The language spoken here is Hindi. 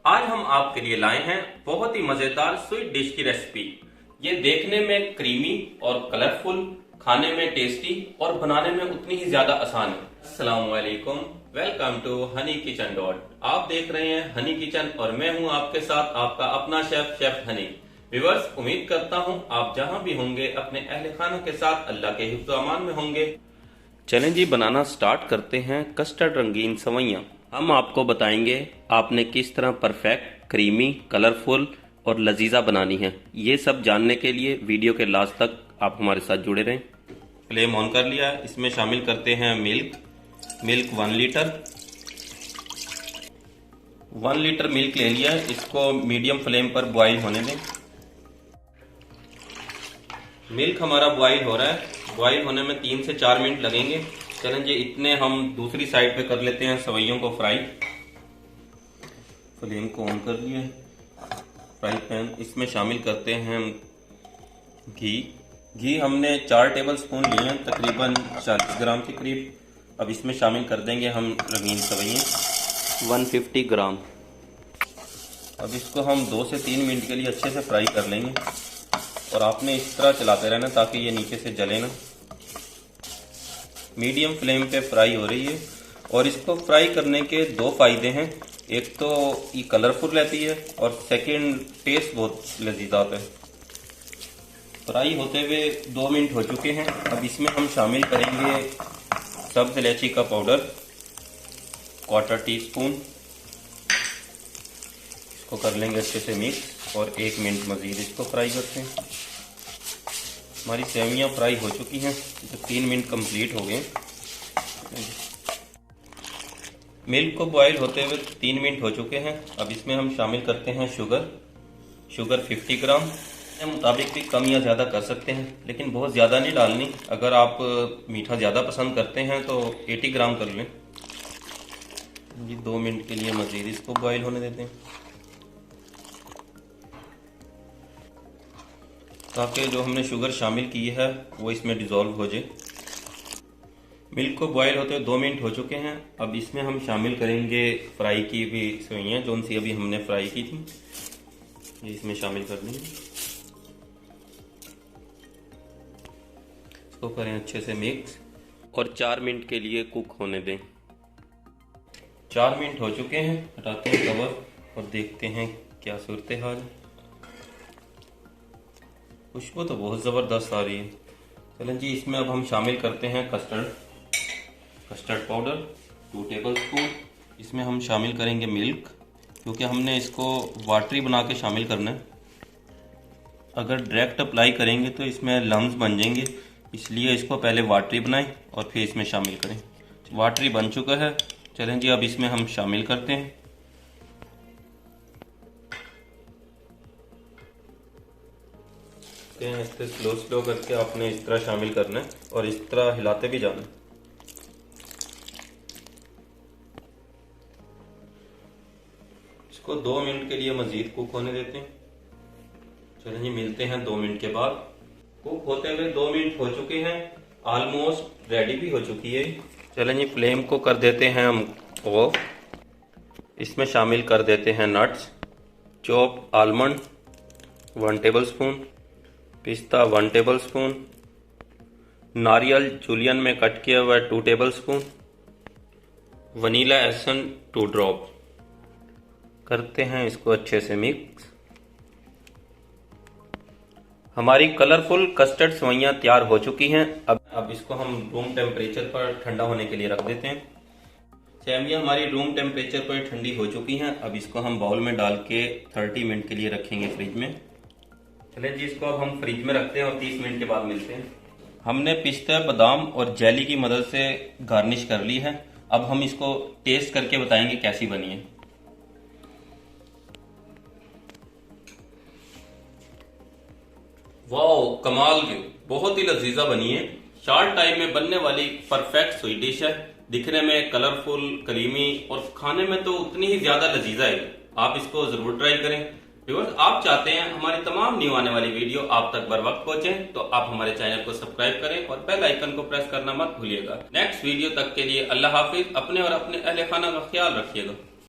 आज हम आपके लिए लाए हैं बहुत ही मजेदार स्वीट डिश की रेसिपी। ये देखने में क्रीमी और कलरफुल, खाने में टेस्टी और बनाने में उतनी ही ज्यादा आसान है। अस्सलाम वालेकुम, welcome to honey kitchen dot. आप देख रहे हैं हनी किचन और मैं हूं आपके साथ आपका अपना शेफ हनी। व्यूअर्स, उम्मीद करता हूं आप जहां भी होंगे अपने अहले खाना के साथ अल्लाह के हिफ्ज़ व अमान में होंगे। चलें जी, बनाना स्टार्ट करते हैं कस्टर्ड रंगीन सेवइयां। हम आपको बताएंगे आपने किस तरह परफेक्ट, क्रीमी, कलरफुल और लजीजा बनानी है। ये सब जानने के लिए वीडियो के लास्ट तक आप हमारे साथ जुड़े रहें। फ्लेम ऑन कर लिया, इसमें शामिल करते हैं मिल्क 1 लीटर। 1 लीटर मिल्क ले लिया, इसको मीडियम फ्लेम पर बॉईल होने दें। मिल्क हमारा बॉईल हो रहा है, बॉईल होने में 3 से 4 मिनट लगेंगे। चलें जी, इतने हम दूसरी साइड पे कर लेते हैं सेवइयों को फ्राई। फ्लेम को ऑन कर लिया, फ्राई पैन, इसमें शामिल करते हैं घी हमने 4 टेबल स्पून लिए हैं, तकरीबन 40 ग्राम के करीब। अब इसमें शामिल कर देंगे हम रंगीन सेवइयाँ 150 ग्राम। अब इसको हम 2 से 3 मिनट के लिए अच्छे से फ्राई कर लेंगे और आपने इस तरह चलाते रहना ताकि ये नीचे से जले ना। मीडियम फ्लेम पे फ्राई हो रही है और इसको फ्राई करने के 2 फायदे हैं। एक तो ये कलरफुल रहती है और सेकंड टेस्ट बहुत लजीज आता है। फ्राई होते हुए 2 मिनट हो चुके हैं। अब इसमें हम शामिल करेंगे सब्ज इलायची का पाउडर 1/4 टीस्पून। इसको कर लेंगे अच्छे से मिक्स और 1 मिनट मजीद इसको फ्राई करते हैं। हमारी सेवइयाँ फ्राई हो चुकी हैं, तो 3 मिनट कंप्लीट हो गए। मिल्क को बॉईल होते हुए 3 मिनट हो चुके हैं। अब इसमें हम शामिल करते हैं शुगर 50 ग्राम। अपने मुताबिक भी कम या ज़्यादा कर सकते हैं, लेकिन बहुत ज़्यादा नहीं डालनी। अगर आप मीठा ज़्यादा पसंद करते हैं तो 80 ग्राम कर लें। ये 2 मिनट के लिए मज़ीद इसको बॉईल होने देते हैं ताकि जो हमने शुगर शामिल की है वो इसमें डिज़ोल्व हो जाए। मिल्क को बॉईल होते हुए 2 मिनट हो चुके हैं। अब इसमें हम शामिल करेंगे फ्राई की हुई सेवइयाँ, जो सी अभी हमने फ्राई की थी, ये इसमें शामिल कर देंगे। इसको करें अच्छे से मिक्स और 4 मिनट के लिए कुक होने दें। 4 मिनट हो चुके हैं, हटाते हैं कवर और देखते हैं क्या सूरत हाल है। खुशबू तो बहुत ज़बरदस्त आ रही है। चलें जी, इसमें अब हम शामिल करते हैं कस्टर्ड पाउडर 2 टेबल स्पून। इसमें हम शामिल करेंगे मिल्क, क्योंकि हमने इसको वाटरी बना के शामिल करना है। अगर डायरेक्ट अप्लाई करेंगे तो इसमें लम्स बन जाएंगे, इसलिए इसको पहले वाटरी बनाएं और फिर इसमें शामिल करें। वाटरी बन चुका है। चलें जी, अब इसमें हम शामिल करते हैं। इससे स्लो करके आपने इस तरह शामिल करना है और इस तरह हिलाते भी जाना है। इसको 2 मिनट के लिए मजीद कुक होने देते हैं। चलिए जी, मिलते हैं 2 मिनट के बाद। कुक होते हुए 2 मिनट हो चुके हैं, ऑलमोस्ट रेडी भी हो चुकी है। चलें जी, फ्लेम को कर देते हैं हम ऑफ। इसमें शामिल कर देते हैं nuts, chop almond 1 table spoon, पिस्ता 1 टेबल स्पून, नारियल जूलियन में कट किया हुआ 2 टेबल स्पून, वनीला एसन 2 ड्रॉप। करते हैं इसको अच्छे से मिक्स। हमारी कलरफुल कस्टर्ड सेवइयाँ तैयार हो चुकी हैं। अब इसको हम रूम टेम्परेचर पर ठंडा होने के लिए रख देते हैं। सेवइयाँ हमारी रूम टेम्परेचर पर ठंडी हो चुकी हैं। अब इसको हम बाउल में डाल के 30 मिनट के लिए रखेंगे फ्रिज में। चलें जी, इसको अब हम फ्रिज में रखते हैं और 30 मिनट के बाद मिलते हैं। हमने पिस्ता, बादाम और जेली की मदद से गार्निश कर ली है। अब हम इसको टेस्ट करके बताएंगे कैसी बनी है। वाओ, कमाल की, बहुत ही लजीजा बनी है। शॉर्ट टाइम में बनने वाली परफेक्ट स्वीट डिश है। दिखने में कलरफुल, क्रीमी और खाने में तो उतनी ही ज्यादा लजीजा है। आप इसको जरूर ट्राई करें। व्यूअर्स, आप चाहते हैं हमारी तमाम न्यू आने वाली वीडियो आप तक बर वक्त पहुंचे, तो आप हमारे चैनल को सब्सक्राइब करें और बेल आइकन को प्रेस करना मत भूलिएगा। नेक्स्ट वीडियो तक के लिए अल्लाह हाफिज। अपने और अपने अहले खाना का ख्याल रखिएगा।